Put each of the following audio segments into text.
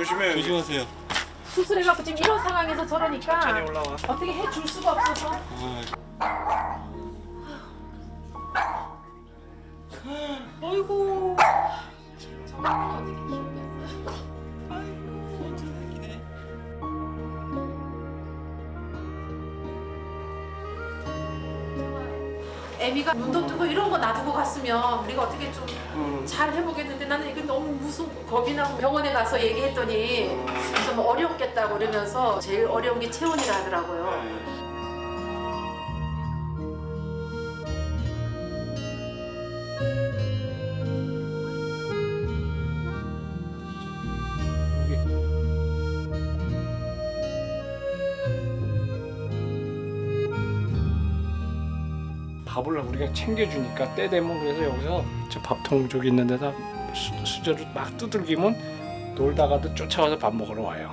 조심해. 조심하세요. 수술해갖고 지금 이런 상황에서 저러니까 천천히 올라와. 어떻게 해줄 수가 없어서. 어이구. 정말 어떻게 키우겠어. 애미가 눈도 뜨고 이런 거 놔두고 갔으면 우리가 어떻게 좀 잘 해보겠는데 나는 이게 너무 무섭고 겁이 나고 병원에 가서 얘기했더니 좀 어렵겠다고 그러면서 제일 어려운 게 체온이라 하더라고요. 밥을 우리가 챙겨주니까 때 되면 그래서 여기서 저 밥통 저기 있는 데다 수저를 막 두들기면 놀다가도 쫓아와서 밥 먹으러 와요.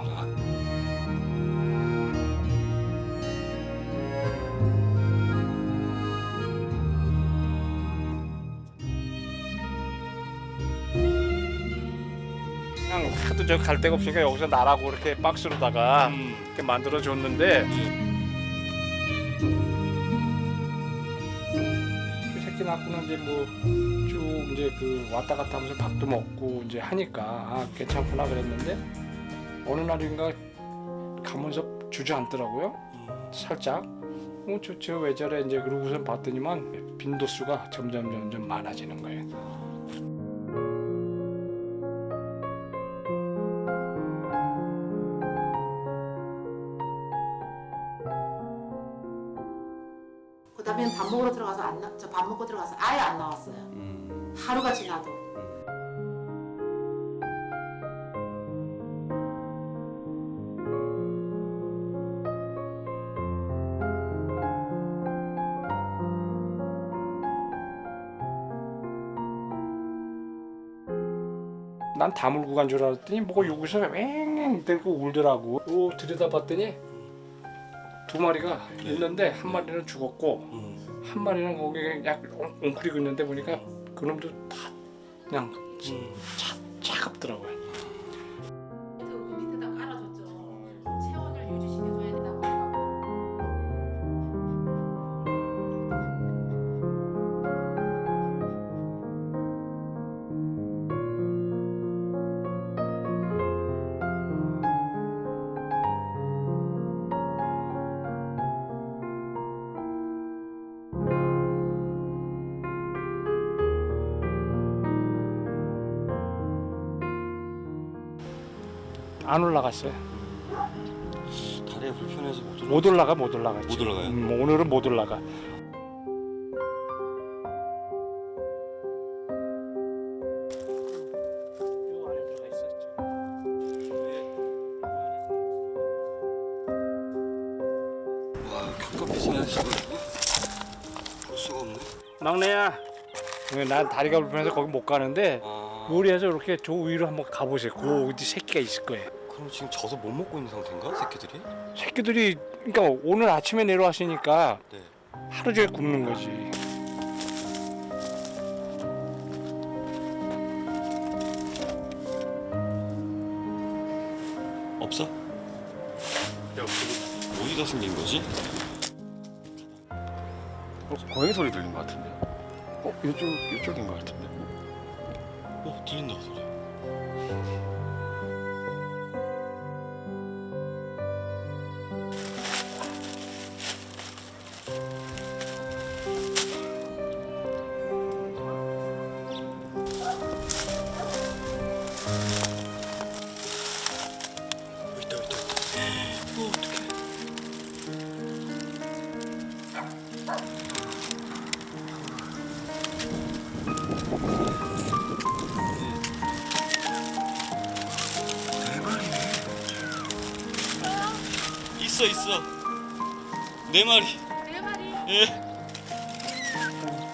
그냥 하도 저 갈 데가 없으니까 여기서 나라고 이렇게 박스로다가 이렇게 만들어 줬는데 새끼 낳고는 이제 뭐 쭉 이제 그 왔다 갔다 하면서 밥도 먹고 이제 하니까 아, 괜찮구나 그랬는데 어느 날인가 가면서 주저앉더라고요. 살짝 저 왜 저래 이제 그러고선 봤더니만 빈도수가 점점 많아지는 거예요. 그다음에 밥 먹으러 들어가서 저 밥 먹고 들어가서 아예 안 나왔어요. 하루가 지나도. 난 다물고 간 줄 알았더니 뭐가 여기서 왱왱 들고 울더라고. 들여다봤더니 두 마리가 있는데 한 마리는 죽었고 한 마리는 거기에 약 웅크리고 있는데 보니까 그놈도 다 그냥 차갑더라고요. 밑에다 깔아줬죠. 체온을 유지시켜줘야 된다고 해가지고. 안 올라갔어요. 다리가 불편해서 못 올라가. 못 올라가요? 오늘은 못 올라가. 와, 겹겹이 지나가시고 볼 수가 없네. 막내야, 난 다리가 불편해서 거기 못 가는데 요리해서 이렇게 저 위로 한번 가보세요. 그 어디 새끼가 있을 거예요. 그럼 지금 져서 못 먹고 있는 상태인가? 새끼들이? 새끼들이 그러니까 오늘 아침에 내려왔으니까 네. 하루 종일 굶는 거지. 없어? 어디다 숨긴 거지? 고양이 소리 들린 것 같은데. 이쪽인 것 같은데. 들린다 소리. 있다. 어떡해. 있어. 네 마리. 네 마리. 예.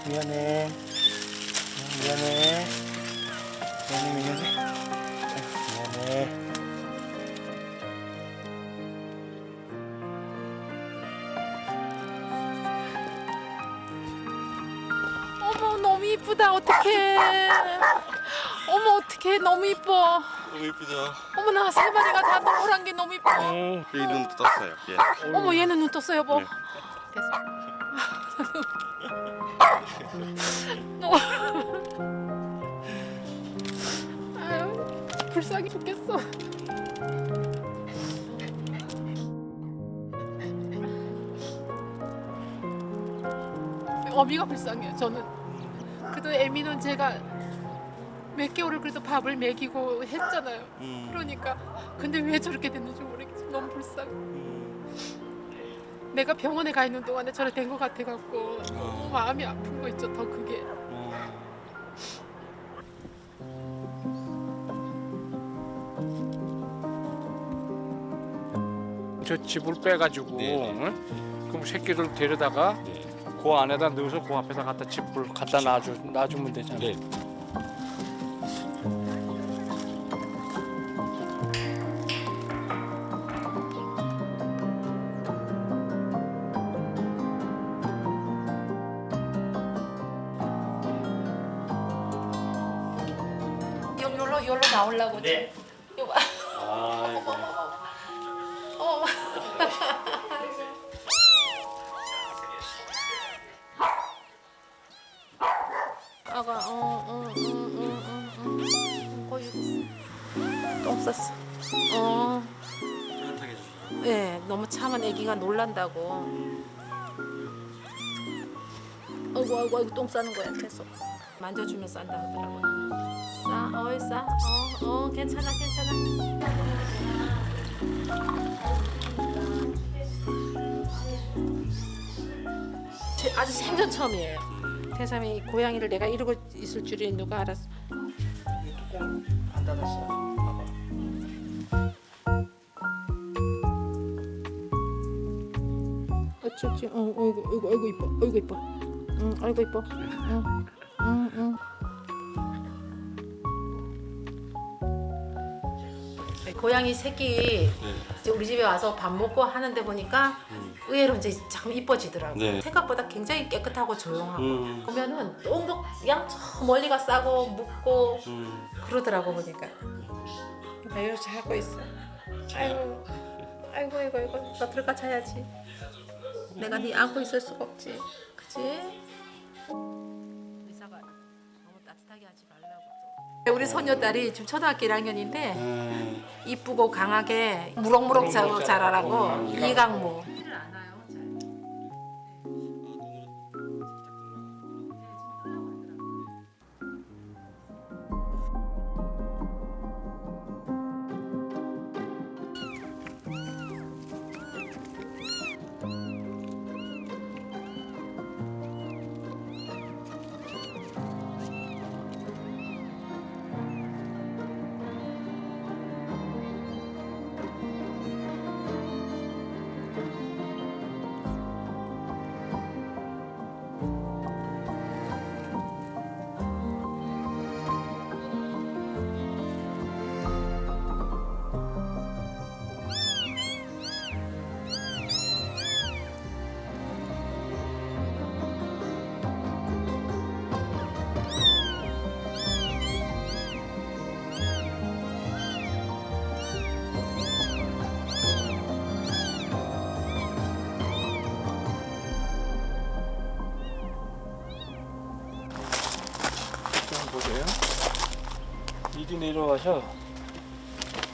미안해. 미안해. 어머 너무 이쁘다. 어떡해. 어머 어떡해 너무 이뻐. 너무 이쁘죠? 어머나 세 마리가 다 노란 게 너무 이뻐. 여기 눈도 떴어요. 예. 어머 얘는 눈 떴어 여보. 네. 됐어. 아유 불쌍해 죽겠어. 어미가 불쌍해요. 저는 그래도 애미는 제가 몇 개월을 그래도 밥을 먹이고 했잖아요. 그러니까 근데 왜 저렇게 됐는지 모르겠어. 너무 불쌍해. 내가 병원에 가 있는 동안에 저렇게 된 것 같아갖고 너무 마음이 아픈 거 있죠. 더 그게. 저 집을 빼가지고 네. 응? 그럼 새끼들 데려다가 네. 그 안에다 넣어서 그 앞에다 갖다 집을 갖다 놔주면 되잖아. 네. 여기로 나오려고. 네. 이거 봐. 아이고. 어머. 아가 거의 똥 쌌어. 따뜻하게 해주세요. 네, 너무 참은 아기가 놀란다고. 아이고 똥 싸는 거야 계속. 만져주면 싼다 하더라고. 싸. 괜찮아. 아주 생전 처음이에요. 태삼이 고양이를 내가 이러고 있을 줄이 누가 알았어. 뚜껑 안 닫았어. 봐봐. 어찌. 아이고 이뻐. 아이고 이뻐. 고양이 새끼 이제 우리 집에 와서 밥 먹고 하는데 보니까 의외로 이제 참 이뻐지더라고. 네. 생각보다 굉장히 깨끗하고 조용하고. 보면은 똥도 그냥 저 멀리가 싸고 묻고 그러더라고 보니까. 이렇게 자고 있어. 아이고 너 들어가 자야지. 내가 네 안고 있을 수가 없지. 그치? 의사가 너무 따뜻하게 하지 말라고. 우리 소녀딸이 지금 초등학교 1학년인데 이쁘고 강하게 무럭무럭 자라라고 이강무. 보세요. 이리 내려와서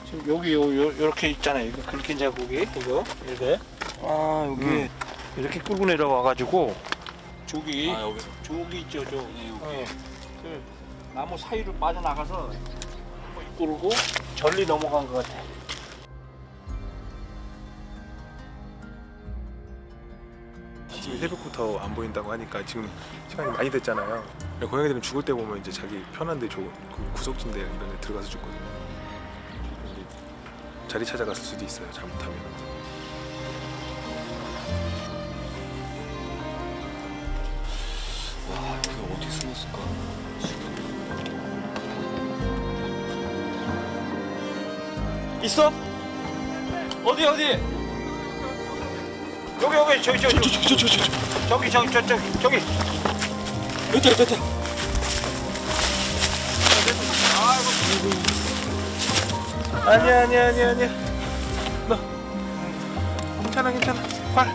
지금 여기 요렇게 있잖아요. 이거 긁힌 자국이 이거 이렇게 여기 이렇게 끌고 내려와가지고 저기 여기서. 저기 있죠 저 네, 그 나무 사이로 빠져나가서 끌고 전리 넘어간 것 같아. 지금 새벽부터 안 보인다고 하니까 지금 시간이 많이 됐잖아요. 고양이들은 죽을 때 보면 이제 자기 편한데 그 구석진데 이런 데 들어가서 죽거든요. 이제 자리 찾아갔을 수도 있어요. 잘못하면. 와, 이거 어디 숨었을까? 있어? 어디? 여기 저기 있다. 아니야. 너 괜찮아. 발.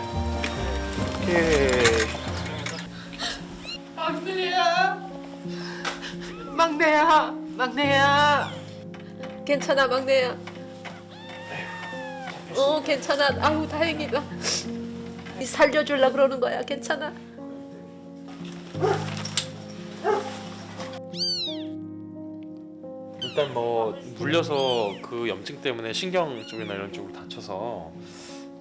오케이. 막내야. 괜찮아, 막내야. 괜찮아. 아우, 다행이다. 이 살려주려 그러는 거야. 괜찮아. 일단 뭐 물려서 그 염증 때문에 신경 쪽이나 이런 쪽으로 다쳐서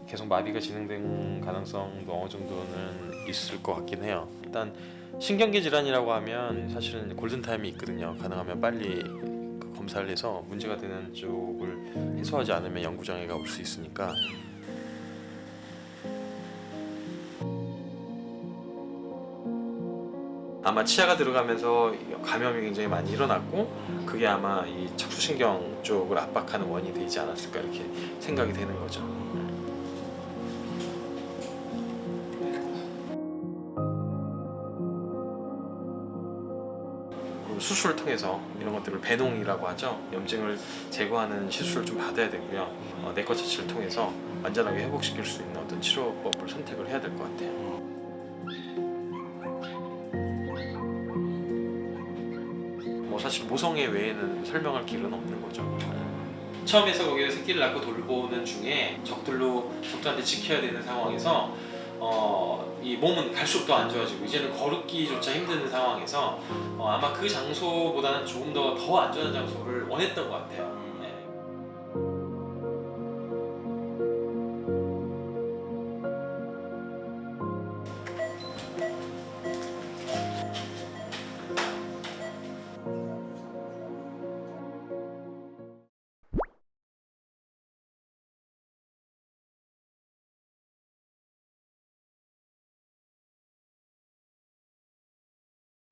계속 마비가 진행된 가능성도 어느 정도는 있을 것 같긴 해요. 일단 신경계 질환이라고 하면 사실은 골든타임이 있거든요. 가능하면 빨리 그 검사를 해서 문제가 되는 쪽을 해소하지 않으면 영구장애가 올 수 있으니까 아마 치아가 들어가면서 감염이 굉장히 많이 일어났고 그게 아마 이 척추신경 쪽을 압박하는 원인이 되지 않았을까 이렇게 생각이 되는 거죠. 수술을 통해서 이런 것들을 배농이라고 하죠. 염증을 제거하는 시술을 좀 받아야 되고요. 내과 처치를 통해서 완전하게 회복시킬 수 있는 어떤 치료법을 선택을 해야 될 것 같아요. 뭐 사실 모성애 외에는 설명할 길은 없는 거죠. 처음에서 거기에 새끼를 낳고 돌보는 중에 적들한테 지켜야 되는 상황에서 이 몸은 갈수록 더 안 좋아지고 이제는 걸음기조차 힘든 상황에서 아마 그 장소보다는 조금 더 안전한 장소를 원했던 것 같아요.